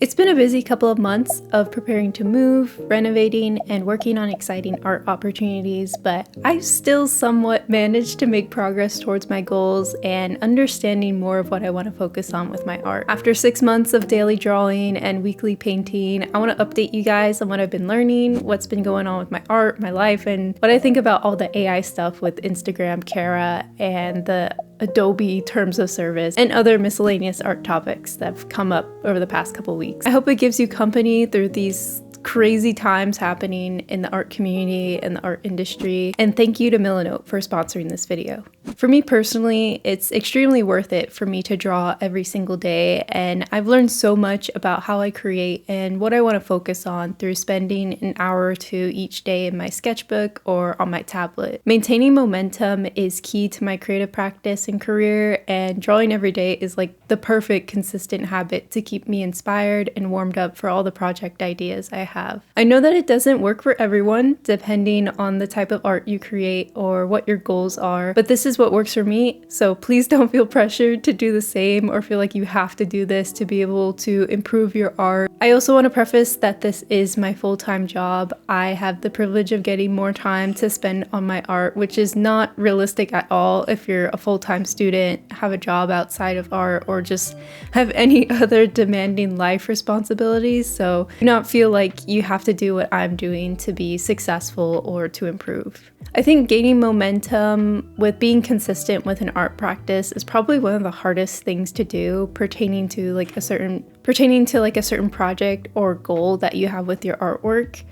It's been a busy couple of months of preparing to move, renovating, and working on exciting art opportunities, but I've still somewhat managed to make progress towards my goals and understanding more of what I want to focus on with my art. After 6 months of daily drawing and weekly painting, I want to update you guys on what I've been learning, what's been going on with my art, my life, and what I think about all the AI stuff with Instagram, Kara, and the Adobe terms of service, and other miscellaneous art topics that have come up over the past couple weeks. I hope it gives you company through these crazy times happening in the art community and the art industry, and thank you to Milanote for sponsoring this video. For me personally, it's extremely worth it for me to draw every single day, and I've learned so much about how I create and what I want to focus on through spending an hour or two each day in my sketchbook or on my tablet. Maintaining momentum is key to my creative practice and career, and drawing every day is like the perfect consistent habit to keep me inspired and warmed up for all the project ideas I have. I know that it doesn't work for everyone depending on the type of art you create or what your goals are, but this is what works for me, so please don't feel pressured to do the same or feel like you have to do this to be able to improve your art. I also want to preface that this is my full-time job. I have the privilege of getting more time to spend on my art, which is not realistic at all if you're a full-time student, have a job outside of art, or just have any other demanding life responsibilities. So do not feel like you have to do what I'm doing to be successful or to improve. I think gaining momentum with being consistent with an art practice is probably one of the hardest things to do pertaining to like a certain project or goal that you have with your artwork.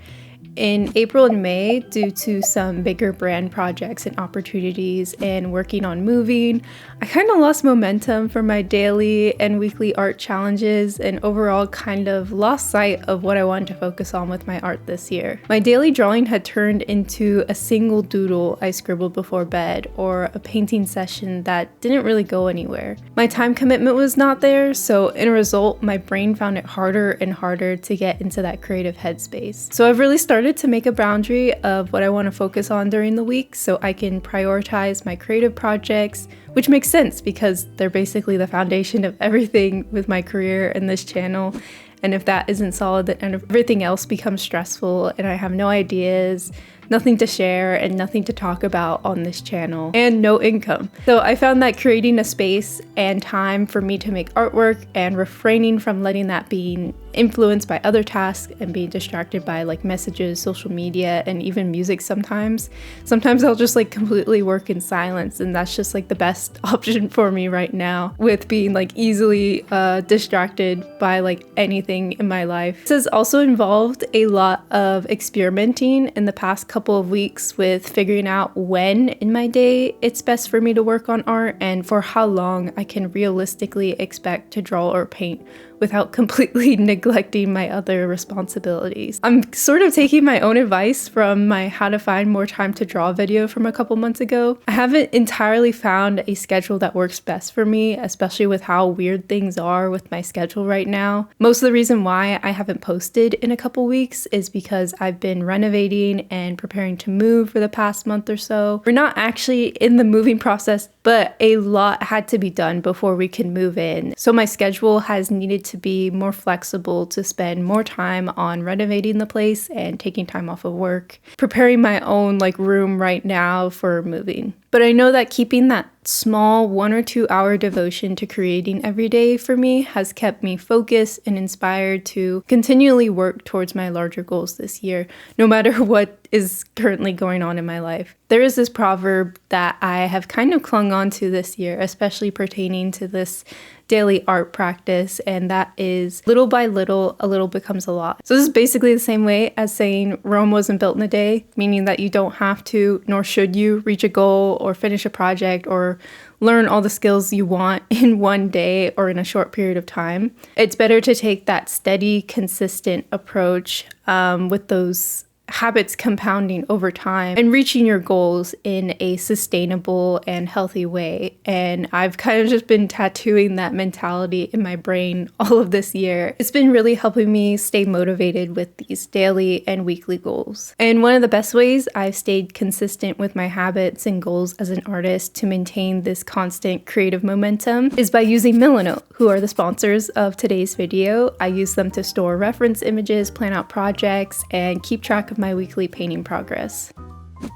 In April and May, due to some bigger brand projects and opportunities and working on moving, I kind of lost momentum for my daily and weekly art challenges and overall kind of lost sight of what I wanted to focus on with my art this year. My daily drawing had turned into a single doodle I scribbled before bed or a painting session that didn't really go anywhere. My time commitment was not there, so in a result, my brain found it harder and harder to get into that creative headspace. So I've really started to make a boundary of what I want to focus on during the week so I can prioritize my creative projects, which makes sense because they're basically the foundation of everything with my career and this channel. And if that isn't solid, then everything else becomes stressful and I have no ideas, nothing to share, and nothing to talk about on this channel, and no income. So I found that creating a space and time for me to make artwork and refraining from letting that be influenced by other tasks and being distracted by like messages, social media, and even music sometimes. Sometimes I'll just like completely work in silence, and that's just like the best option for me right now with being like easily distracted by like anything in my life. This has also involved a lot of experimenting in the past couple of weeks with figuring out when in my day it's best for me to work on art and for how long I can realistically expect to draw or paint without completely neglecting my other responsibilities. I'm sort of taking my own advice from my How to Find More Time to Draw video from a couple months ago. I haven't entirely found a schedule that works best for me, especially with how weird things are with my schedule right now. Most of the reason why I haven't posted in a couple weeks is because I've been renovating and preparing to move for the past month or so. We're not actually in the moving process, but a lot had to be done before we can move in. So my schedule has needed to be more flexible to spend more time on renovating the place and taking time off of work, preparing my own like room right now for moving. But I know that keeping that small 1 or 2 hour devotion to creating every day for me has kept me focused and inspired to continually work towards my larger goals this year, no matter what is currently going on in my life. There is this proverb that I have kind of clung on to this year, especially pertaining to this daily art practice, and that is little by little, a little becomes a lot. So this is basically the same way as saying Rome wasn't built in a day, meaning that you don't have to, nor should you, reach a goal or finish a project or learn all the skills you want in one day or in a short period of time. It's better to take that steady, consistent approach with those habits compounding over time and reaching your goals in a sustainable and healthy way. And I've kind of just been tattooing that mentality in my brain all of this year. It's been really helping me stay motivated with these daily and weekly goals. And one of the best ways I've stayed consistent with my habits and goals as an artist to maintain this constant creative momentum is by using Milanote, who are the sponsors of today's video. I use them to store reference images, plan out projects, and keep track of my weekly painting progress.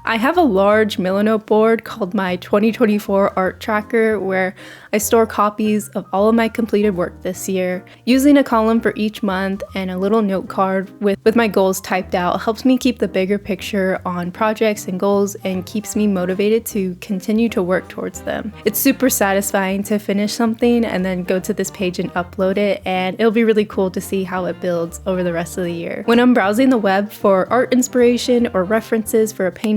I have a large Milanote board called my 2024 art tracker where I store copies of all of my completed work this year. Using a column for each month and a little note card with my goals typed out helps me keep the bigger picture on projects and goals and keeps me motivated to continue to work towards them. It's super satisfying to finish something and then go to this page and upload it, and it'll be really cool to see how it builds over the rest of the year. When I'm browsing the web for art inspiration or references for a painting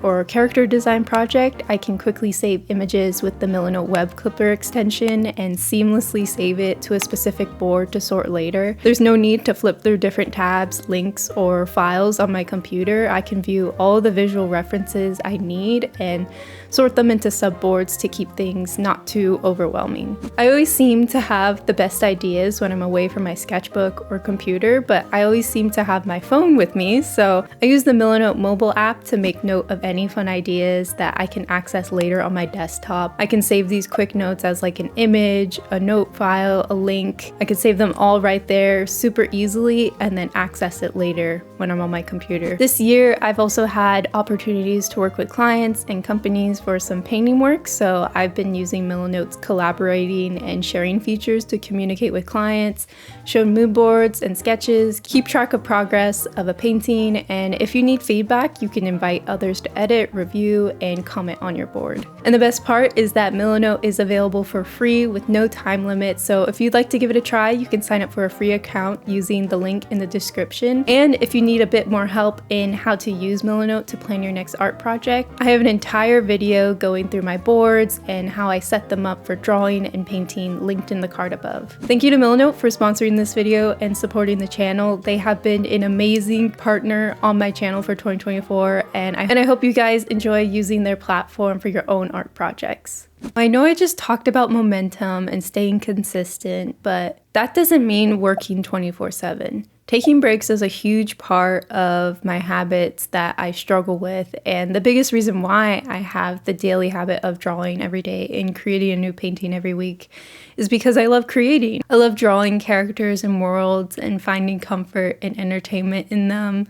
or character design project, I can quickly save images with the Milanote web clipper extension and seamlessly save it to a specific board to sort later. There's no need to flip through different tabs, links, or files on my computer. I can view all the visual references I need and sort them into subboards to keep things not too overwhelming. I always seem to have the best ideas when I'm away from my sketchbook or computer, but I always seem to have my phone with me, so I use the Milanote mobile app to make note of any fun ideas that I can access later on my desktop. I can save these quick notes as like an image, a note file, a link. I can save them all right there super easily and then access it later when I'm on my computer. This year, I've also had opportunities to work with clients and companies for some painting work, so I've been using Milanote's collaborating and sharing features to communicate with clients, show mood boards and sketches, keep track of progress of a painting, and if you need feedback, you can invite others to edit, review, and comment on your board. And the best part is that Milanote is available for free with no time limit, so if you'd like to give it a try, you can sign up for a free account using the link in the description. And if you need a bit more help in how to use Milanote to plan your next art project, I have an entire video going through my boards and how I set them up for drawing and painting linked in the card above. Thank you to Milanote for sponsoring this video and supporting the channel. They have been an amazing partner on my channel for 2024, and I hope you guys enjoy using their platform for your own art projects. I know I just talked about momentum and staying consistent, but that doesn't mean working 24/7. Taking breaks is a huge part of my habits that I struggle with, and the biggest reason why I have the daily habit of drawing every day and creating a new painting every week is because I love creating. I love drawing characters and worlds and finding comfort and entertainment in them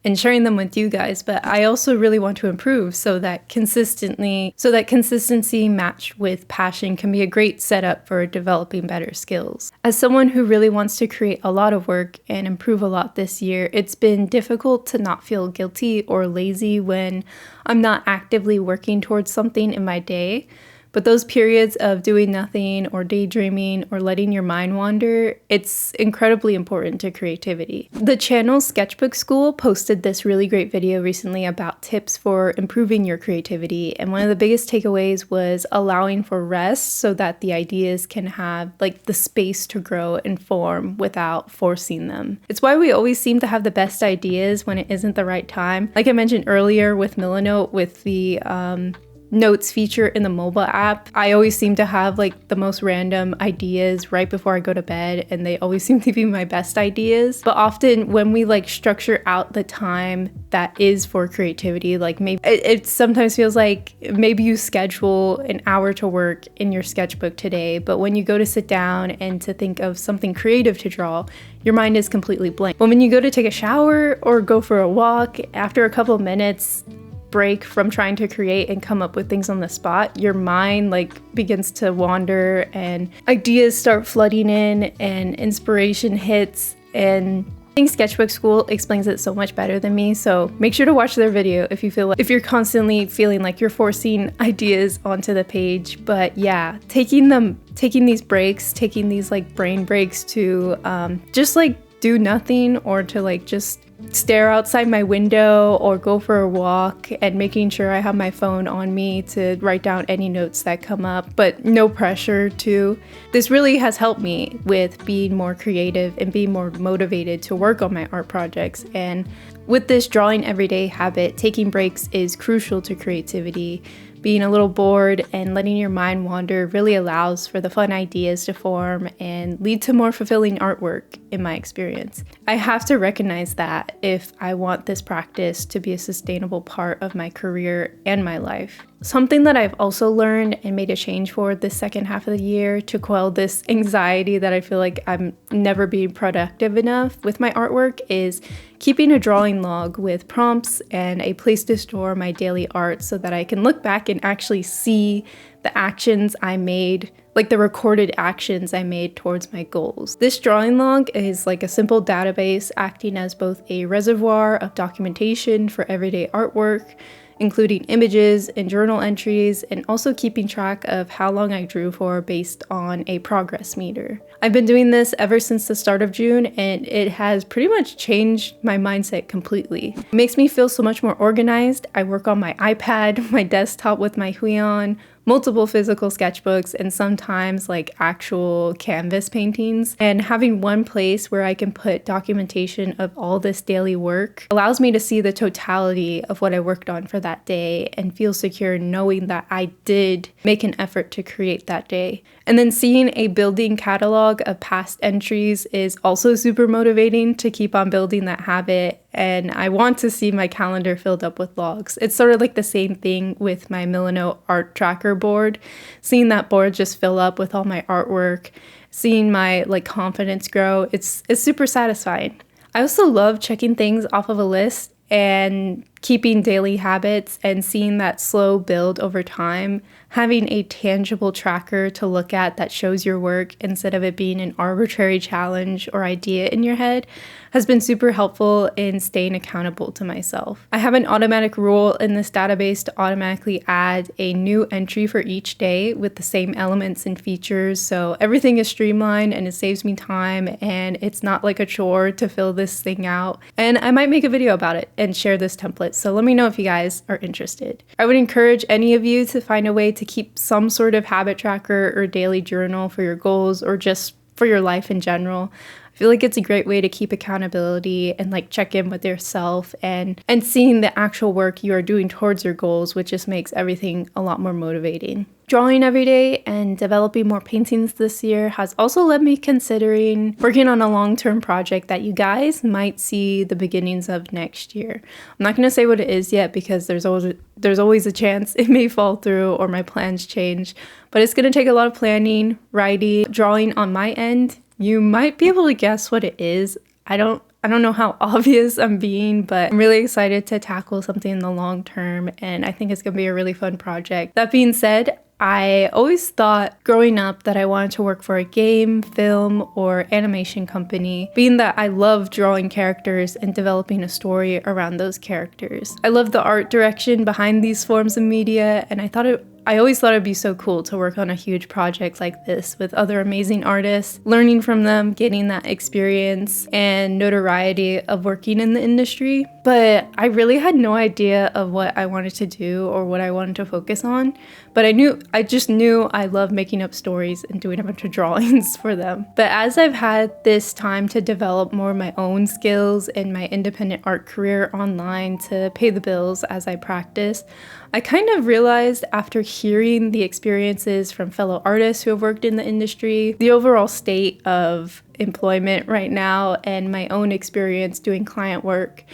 and sharing them with you guys, but I also really want to improve so that consistency matched with passion can be a great setup for developing better skills. As someone who really wants to create a lot of work and improve a lot this year, it's been difficult to not feel guilty or lazy when I'm not actively working towards something in my day. But those periods of doing nothing or daydreaming or letting your mind wander, it's incredibly important to creativity. The channel Sketchbook School posted this really great video recently about tips for improving your creativity, and one of the biggest takeaways was allowing for rest so that the ideas can have like the space to grow and form without forcing them. It's why we always seem to have the best ideas when it isn't the right time. Like I mentioned earlier with Milanote, with the notes feature in the mobile app, I always seem to have like the most random ideas right before I go to bed, and they always seem to be my best ideas. But often when we like structure out the time that is for creativity, like maybe it sometimes feels like maybe you schedule an hour to work in your sketchbook today, but when you go to sit down and to think of something creative to draw, your mind is completely blank. But when you go to take a shower or go for a walk, after a couple of minutes break from trying to create and come up with things on the spot, your mind like begins to wander and ideas start flooding in and inspiration hits. And I think Sketchbook School explains it so much better than me, so make sure to watch their video if you're constantly feeling like you're forcing ideas onto the page. But taking these breaks, taking these like brain breaks to just like do nothing or to like just stare outside my window or go for a walk, and making sure I have my phone on me to write down any notes that come up, but no pressure to. This really has helped me with being more creative and being more motivated to work on my art projects. And with this drawing everyday habit, taking breaks is crucial to creativity. Being a little bored and letting your mind wander really allows for the fun ideas to form and lead to more fulfilling artwork, in my experience. I have to recognize that if I want this practice to be a sustainable part of my career and my life. Something that I've also learned and made a change for this second half of the year to quell this anxiety that I feel like I'm never being productive enough with my artwork is keeping a drawing log with prompts and a place to store my daily art so that I can look back and actually see the actions I made, like the recorded actions I made towards my goals. This drawing log is like a simple database acting as both a reservoir of documentation for everyday artwork, including images and journal entries, and also keeping track of how long I drew for based on a progress meter. I've been doing this ever since the start of June, and it has pretty much changed my mindset completely. It makes me feel so much more organized. I work on my iPad, my desktop with my Huion, multiple physical sketchbooks, and sometimes like actual canvas paintings. And having one place where I can put documentation of all this daily work allows me to see the totality of what I worked on for that day and feel secure knowing that I did make an effort to create that day. And then seeing a building catalog of past entries is also super motivating to keep on building that habit. And I want to see my calendar filled up with logs. It's sort of like the same thing with my Milano art tracker board. Seeing that board just fill up with all my artwork, seeing my like confidence grow, it's super satisfying. I also love checking things off of a list and keeping daily habits and seeing that slow build over time. Having a tangible tracker to look at that shows your work instead of it being an arbitrary challenge or idea in your head has been super helpful in staying accountable to myself. I have an automatic rule in this database to automatically add a new entry for each day with the same elements and features, so everything is streamlined and it saves me time and it's not like a chore to fill this thing out. And I might make a video about it and share this template, so let me know if you guys are interested. I would encourage any of you to find a way to keep some sort of habit tracker or daily journal for your goals or just for your life in general. I feel like it's a great way to keep accountability and like check in with yourself and seeing the actual work you are doing towards your goals, which just makes everything a lot more motivating. Drawing every day and developing more paintings this year has also led me considering working on a long-term project that you guys might see the beginnings of next year. I'm not going to say what it is yet because there's always a chance it may fall through or my plans change, but it's going to take a lot of planning, writing, drawing on my end. You might be able to guess what it is. I don't know how obvious I'm being, but I'm really excited to tackle something in the long term, and I think it's going to be a really fun project. That being said, I always thought growing up that I wanted to work for a game, film, or animation company, being that I love drawing characters and developing a story around those characters. I love the art direction behind these forms of media, and I always thought it'd be so cool to work on a huge project like this with other amazing artists, learning from them, getting that experience and notoriety of working in the industry. But I really had no idea of what I wanted to do or what I wanted to focus on. But I just knew I loved making up stories and doing a bunch of drawings for them. But as I've had this time to develop more of my own skills in my independent art career online to pay the bills as I practice, I kind of realized after hearing the experiences from fellow artists who have worked in the industry, the overall state of employment right now, and my own experience doing client work,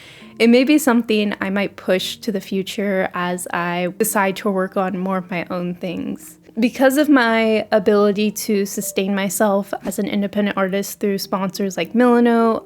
it may be something I might push to the future as I decide to work on more of my own things. Because of my ability to sustain myself as an independent artist through sponsors like Milano,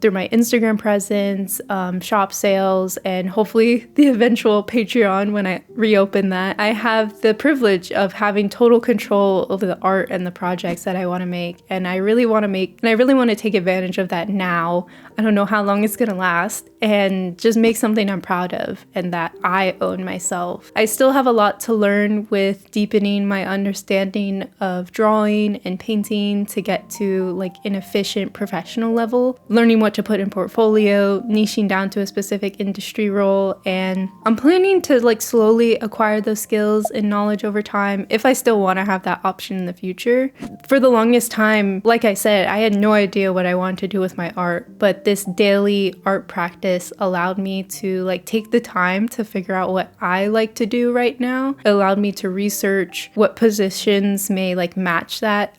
through my Instagram presence, shop sales, and hopefully the eventual Patreon when I reopen that, I have the privilege of having total control over the art and the projects that I want to make. And I really want to take advantage of that now. I don't know how long it's going to last, and just make something I'm proud of and that I own myself. I still have a lot to learn with deepening developing my understanding of drawing and painting to get to like an efficient professional level, learning what to put in portfolio, niching down to a specific industry role, and I'm planning to like slowly acquire those skills and knowledge over time if I still want to have that option in the future. For the longest time, like I said, I had no idea what I wanted to do with my art, but this daily art practice allowed me to like take the time to figure out what I like to do right now. It allowed me to research what positions may match that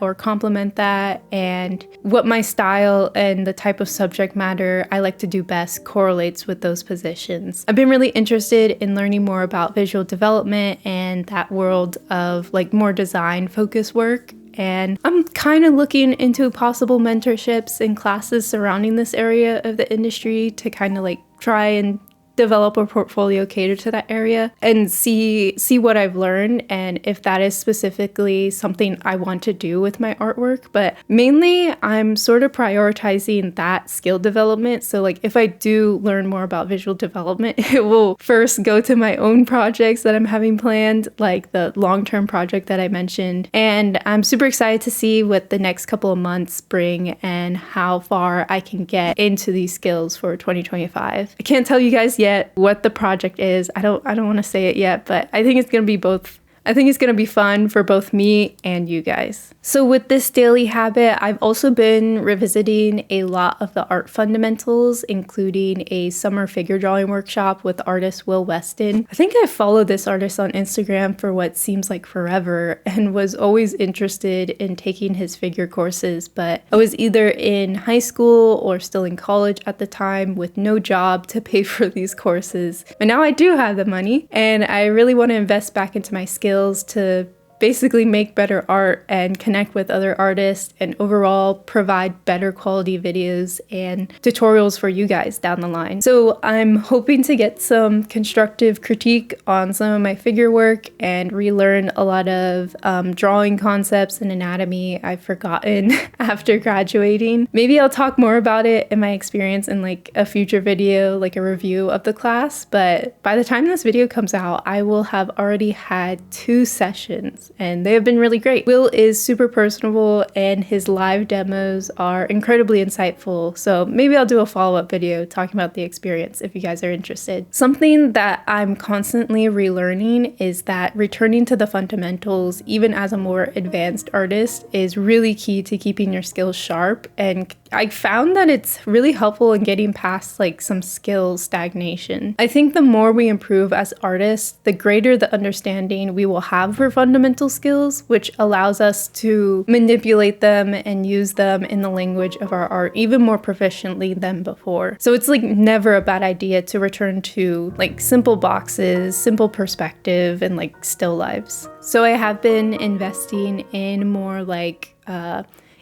or complement that, and what my style and the type of subject matter I like to do best correlates with those positions. I've been really interested in learning more about visual development and that world of like more design focused work. And I'm kind of looking into possible mentorships and classes surrounding this area of the industry to kind of like try and develop a portfolio catered to that area and see what I've learned and if that is specifically something I want to do with my artwork. But mainly I'm sort of prioritizing that skill development. So like if I do learn more about visual development, it will first go to my own projects that I'm having planned, like the long-term project that I mentioned. And I'm super excited to see what the next couple of months bring and how far I can get into these skills for 2025. I can't tell you guys yet what the project is. I don't want to say it yet, but I think it's going to be both. I think it's going to be fun for both me and you guys. So with this daily habit, I've also been revisiting a lot of the art fundamentals, including a summer figure drawing workshop with artist Will Weston. I think I followed this artist on Instagram for what seems like forever and was always interested in taking his figure courses, but I was either in high school or still in college at the time with no job to pay for these courses. But now I do have the money and I really want to invest back into my skills to basically make better art and connect with other artists and overall provide better quality videos and tutorials for you guys down the line. So I'm hoping to get some constructive critique on some of my figure work and relearn a lot of drawing concepts and anatomy I've forgotten after graduating. Maybe I'll talk more about it in my experience in like a future video, like a review of the class, but by the time this video comes out, I will have already had 2 sessions and they have been really great. Will is super personable and his live demos are incredibly insightful, so maybe I'll do a follow-up video talking about the experience if you guys are interested. Something that I'm constantly relearning is that returning to the fundamentals, even as a more advanced artist, is really key to keeping your skills sharp, and I found that it's really helpful in getting past like some skill stagnation. I think the more we improve as artists, the greater the understanding we will have for fundamental skills, which allows us to manipulate them and use them in the language of our art even more proficiently than before. So it's like never a bad idea to return to like simple boxes, simple perspective, and like still lives. So I have been investing in more like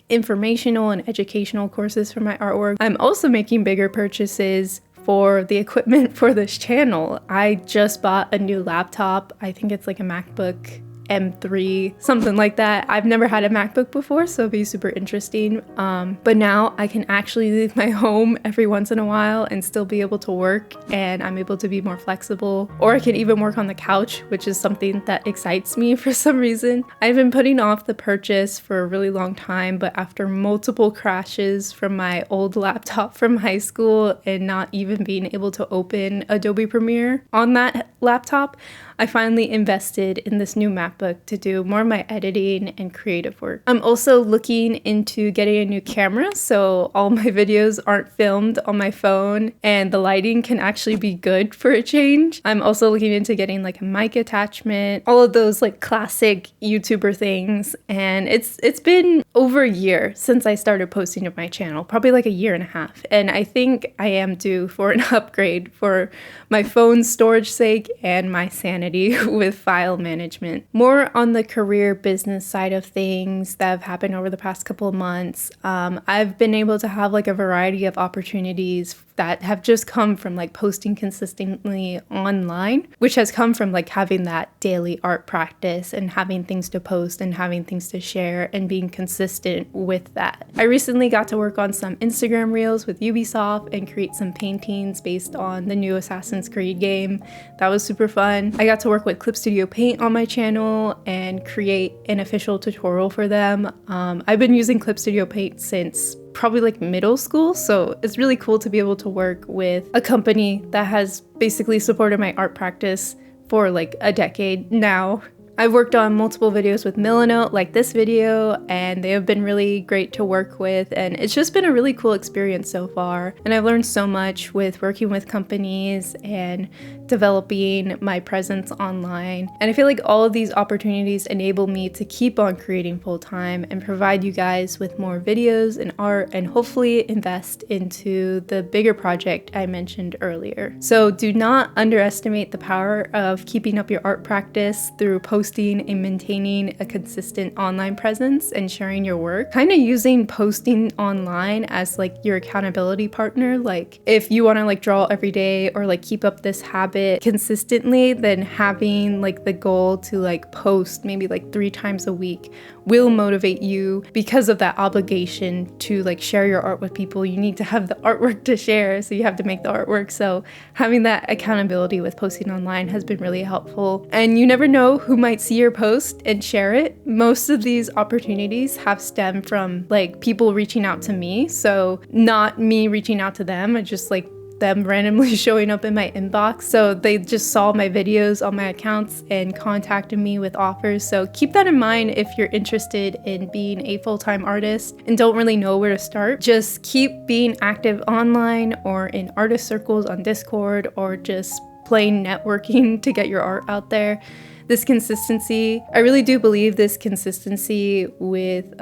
informational and educational courses for my artwork. I'm also making bigger purchases for the equipment for this channel. I just bought a new laptop. I think it's like a MacBook M3, something like that. I've never had a MacBook before, so it'll be super interesting. But now I can actually leave my home every once in a while and still be able to work, and I'm able to be more flexible, or I can even work on the couch, which is something that excites me for some reason. I've been putting off the purchase for a really long time, but after multiple crashes from my old laptop from high school and not even being able to open Adobe Premiere on that laptop, I finally invested in this new MacBook to do more of my editing and creative work. I'm also looking into getting a new camera so all my videos aren't filmed on my phone and the lighting can actually be good for a change. I'm also looking into getting like a mic attachment, all of those like classic YouTuber things. And it's been over a year since I started posting to my channel, probably like a year and a half. And I think I am due for an upgrade for my phone's storage sake and my sanity with file management. More more on the career business side of things that have happened over the past couple of months, I've been able to have like a variety of opportunities that have just come from like posting consistently online, which has come from like having that daily art practice and having things to post and having things to share and being consistent with that. I recently got to work on some Instagram reels with Ubisoft and create some paintings based on the new Assassin's Creed game. That was super fun. I got to work with Clip Studio Paint on my channel and create an official tutorial for them. I've been using Clip Studio Paint since probably like middle school, so it's really cool to be able to work with a company that has basically supported my art practice for like a decade now. I've worked on multiple videos with Milanote, like this video, and they have been really great to work with, and it's just been a really cool experience so far. And I've learned so much with working with companies and developing my presence online. And I feel like all of these opportunities enable me to keep on creating full time and provide you guys with more videos and art, and hopefully invest into the bigger project I mentioned earlier. So do not underestimate the power of keeping up your art practice through posting and maintaining a consistent online presence and sharing your work. Kind of using posting online as like your accountability partner. Like if you want to like draw every day or like keep up this habit consistently, then having like the goal to like post maybe like 3 times a week will motivate you because of that obligation to like share your art with people. You need to have the artwork to share, so you have to make the artwork. So having that accountability with posting online has been really helpful. And you never know who might see your post and share it. Most of these opportunities have stemmed from like people reaching out to me, so not me reaching out to them. I just like them randomly showing up in my inbox. So they just saw my videos on my accounts and contacted me with offers. So keep that in mind if you're interested in being a full-time artist and don't really know where to start. Just keep being active online or in artist circles on Discord, or just plain networking to get your art out there. This consistency, I really do believe this consistency with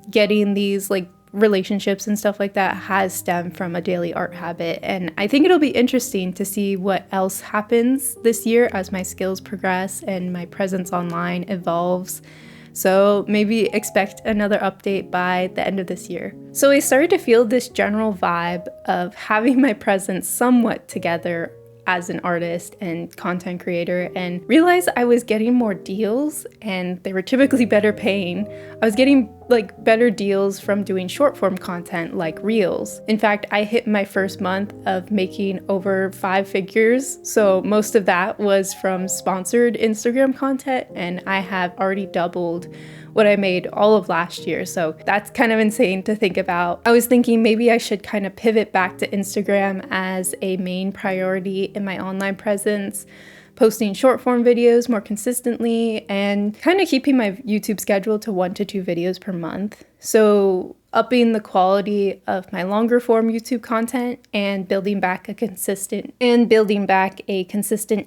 getting these like relationships and stuff like that has stemmed from a daily art habit. And I think it'll be interesting to see what else happens this year as my skills progress and my presence online evolves. So maybe expect another update by the end of this year. So I started to feel this general vibe of having my presence somewhat together as an artist and content creator, and realized I was getting more deals and they were typically better paying. I was getting like better deals from doing short form content like reels. In fact, I hit my first month of making over 5 figures. So most of that was from sponsored Instagram content, and I have already doubled what I made all of last year. So that's kind of insane to think about. I was thinking maybe I should kind of pivot back to Instagram as a main priority in my online presence, posting short form videos more consistently, and kind of keeping my YouTube schedule to 1 to 2 videos per month. So upping the quality of my longer form YouTube content and building back a consistent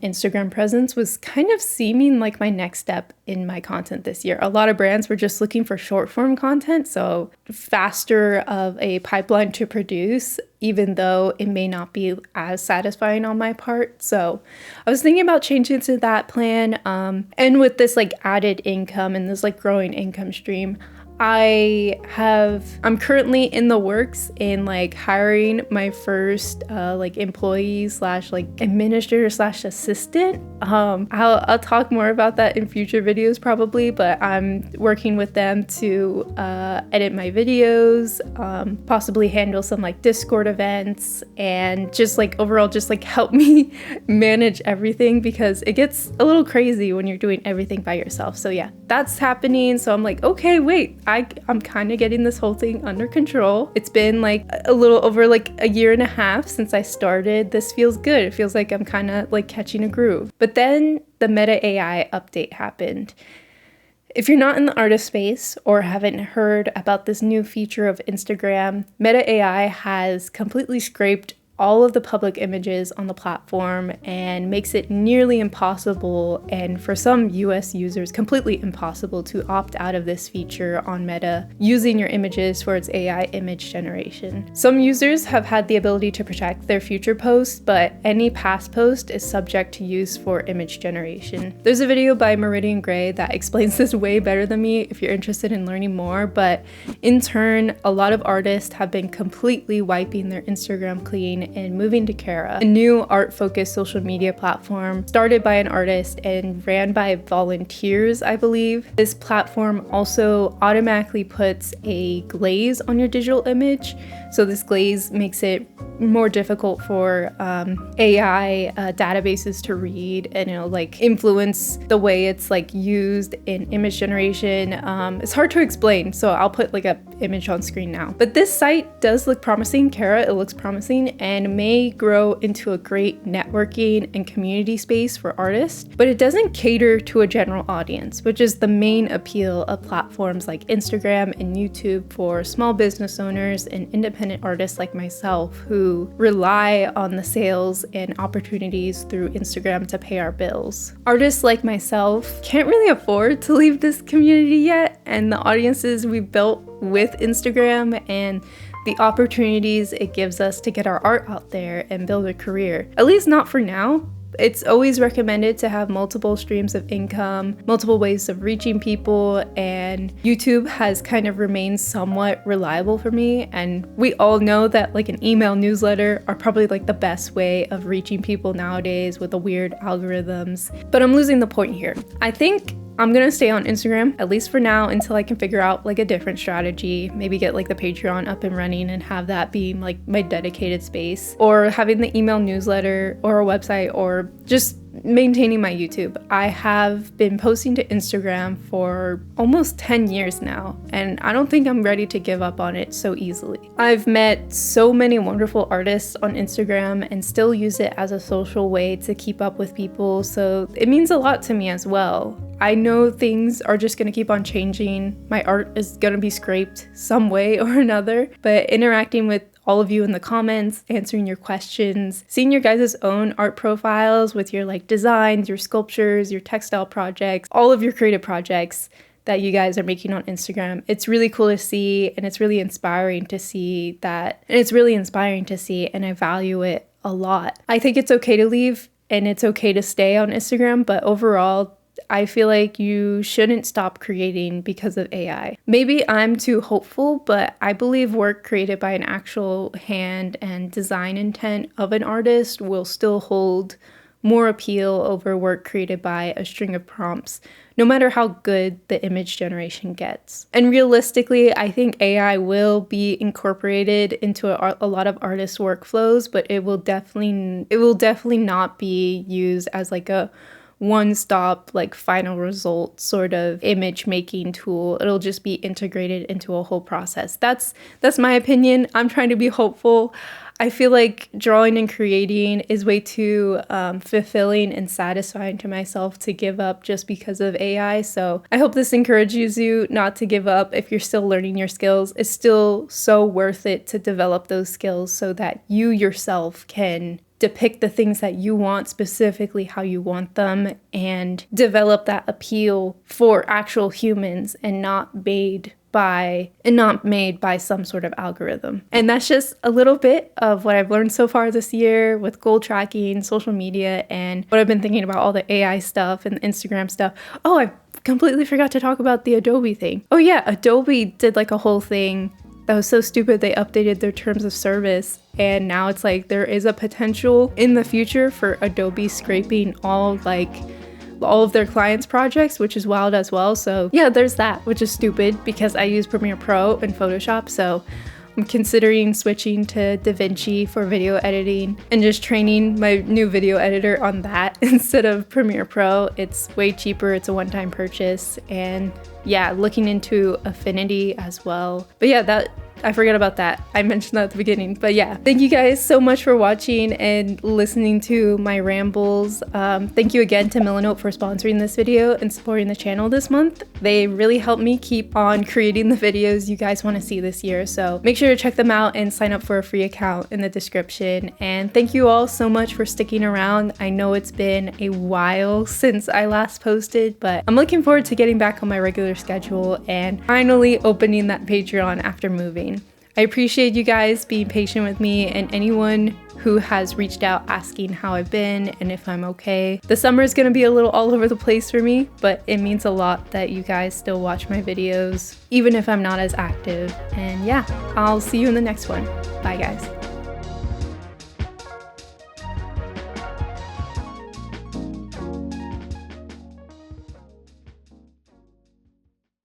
Instagram presence was kind of seeming like my next step in my content this year. A lot of brands were just looking for short form content, so faster of a pipeline to produce, even though it may not be as satisfying on my part. So I was thinking about changing to that plan. And with this like added income and this like growing income stream, I'm currently in the works in like hiring my first like employee slash like administrator slash assistant. I'll talk more about that in future videos probably, but I'm working with them to edit my videos, possibly handle some like Discord events, and just like overall just like help me manage everything, because it gets a little crazy when you're doing everything by yourself. So yeah, that's happening. So I'm like, okay, wait, I'm kind of getting this whole thing under control. It's been like a little over like a year and a half since I started. This feels good. It feels like I'm kind of like catching a groove. But then the Meta AI update happened. If you're not in the artist space or haven't heard about this new feature of Instagram, Meta AI has completely scraped all of the public images on the platform and makes it nearly impossible, and for some US users, completely impossible to opt out of this feature on Meta using your images for its AI image generation. Some users have had the ability to protect their future posts, but any past post is subject to use for image generation. There's a video by Meridian Gray that explains this way better than me if you're interested in learning more, but in turn, a lot of artists have been completely wiping their Instagram clean and moving to Kara, a new art-focused social media platform started by an artist and ran by volunteers, I believe. This platform also automatically puts a glaze on your digital image, so this glaze makes it more difficult for AI databases to read, and it'll like influence the way it's like used in image generation. It's hard to explain, so I'll put like an image on screen now. But this site does look promising. Kara, it looks promising and may grow into a great networking and community space for artists, but it doesn't cater to a general audience, which is the main appeal of platforms like Instagram and YouTube for small business owners and independent artists like myself who rely on the sales and opportunities through Instagram to pay our bills. Artists like myself can't really afford to leave this community yet, and the audiences we've built with Instagram and the opportunities it gives us to get our art out there and build a career. At least not for now. It's always recommended to have multiple streams of income, multiple ways of reaching people, and YouTube has kind of remained somewhat reliable for me. And we all know that like an email newsletter are probably like the best way of reaching people nowadays with the weird algorithms. But I'm losing the point here. I think I'm gonna stay on Instagram, at least for now, until I can figure out like a different strategy, maybe get like the Patreon up and running and have that be like my dedicated space, or having the email newsletter or a website, or just maintaining my YouTube. I have been posting to Instagram for almost 10 years now, and I don't think I'm ready to give up on it so easily. I've met so many wonderful artists on Instagram and still use it as a social way to keep up with people, so it means a lot to me as well. I know things are just gonna keep on changing. My art is gonna be scraped some way or another, but interacting with all of you in the comments, answering your questions, seeing your guys' own art profiles with your like designs, your sculptures, your textile projects, all of your creative projects that you guys are making on Instagram. It's really cool to see, and it's really inspiring to see that. And it's really inspiring to see, and I value it a lot. I think it's okay to leave and it's okay to stay on Instagram, but overall, I feel like you shouldn't stop creating because of AI. Maybe I'm too hopeful, but I believe work created by an actual hand and design intent of an artist will still hold more appeal over work created by a string of prompts, no matter how good the image generation gets. And realistically, I think AI will be incorporated into a lot of artists' workflows, but it will definitely not be used as like a one-stop like final result sort of image making tool. It'll just be integrated into a whole process. That's my opinion. I'm trying to be hopeful. I feel like drawing and creating is way too fulfilling and satisfying to myself to give up just because of AI. So I hope this encourages you not to give up if you're still learning your skills. It's still so worth it to develop those skills so that you yourself can depict the things that you want, specifically how you want them, and develop that appeal for actual humans and not made by some sort of algorithm. And that's just a little bit of what I've learned so far this year with goal tracking, social media, and what I've been thinking about all the AI stuff and Instagram stuff. Oh, I completely forgot to talk about the Adobe thing. Oh yeah, Adobe did like a whole thing that was so stupid. They updated their terms of service, and now it's like there is a potential in the future for Adobe scraping all of their clients' projects, which is wild as well. So yeah, there's that, which is stupid because I use Premiere Pro and Photoshop. So I'm considering switching to DaVinci for video editing and just training my new video editor on that instead of Premiere Pro. It's way cheaper. It's a one-time purchase. And yeah, looking into Affinity as well. But yeah, I forgot about that. I mentioned that at the beginning. But yeah, thank you guys so much for watching and listening to my rambles. Thank you again to Milanote for sponsoring this video and supporting the channel this month. They really helped me keep on creating the videos you guys want to see this year. So make sure to check them out and sign up for a free account in the description. And thank you all so much for sticking around. I know it's been a while since I last posted, but I'm looking forward to getting back on my regular schedule and finally opening that Patreon after moving. I appreciate you guys being patient with me and anyone who has reached out asking how I've been and if I'm okay. The summer is gonna be a little all over the place for me, but it means a lot that you guys still watch my videos, even if I'm not as active. And yeah, I'll see you in the next one. Bye guys.